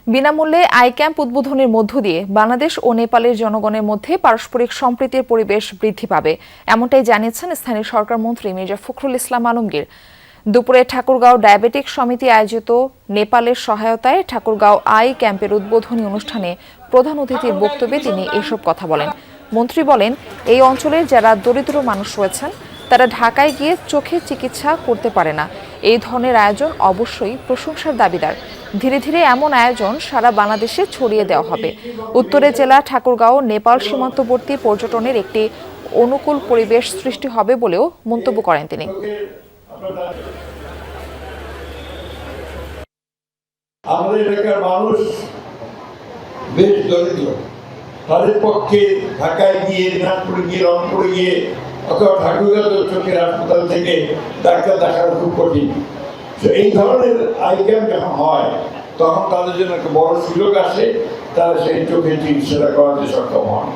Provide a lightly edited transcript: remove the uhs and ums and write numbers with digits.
বিনামূল্যে eye camp উদ্বোধনের মধ্য দিয়ে বাংলাদেশ ও নেপালের জনগণের মধ্যে পারস্পরিক সম্প্রীতির পরিবেশ বৃদ্ধি পাবে, এমনটাই জানিয়েছেন স্থানীয় সরকার মন্ত্রী মির্জা ফখরুল ইসলাম আলমগীর। দুপুরে ঠাকুরগাঁও ডায়াবেটিক সমিতি আয়োজিত নেপালের সহায়তায় ঠাকুরগাঁও আই ক্যাম্পের উদ্বোধনী অনুষ্ঠানে প্রধান অতিথির বক্তব্যে তিনি এসব কথা বলেন। মন্ত্রী বলেন, এই অঞ্চলের যারা দরিদ্র মানুষ রয়েছেন তারা ঢাকায় গিয়ে চোখের চিকিৎসা করতে পারে না। এই ধরনের আয়োজন অবশ্যই প্রশংসার দাবিদার। ধীরে ধীরে এমন আয়োজন সারা বাংলাদেশে ছড়িয়ে দেওয়া হবে। উত্তরে জেলা ঠাকুরগাঁও নেপাল সীমান্তবর্তী পর্যটনের একটি অনুকূল পরিবেশ সৃষ্টি হবে বলেও মন্তব্য করেন তিনি। আমাদের এলাকার মানুষ বেশ দরিদ্র, তাদের পক্ষে ঢাকায় গিয়ে, দিনাজপুরে গিয়ে, রংপুরে গিয়ে অথবা ঠাকুরগাঁও চোখের হাসপাতাল থেকে ডাক্তার দেখানো খুব কঠিন। এই ধরনের আই ক্যাম্প যখন হয় তখন তাদের জন্য একটা বড় সুযোগ আসে, তারা সেই চোখের চিকিৎসাটা করাতে সক্ষম হন।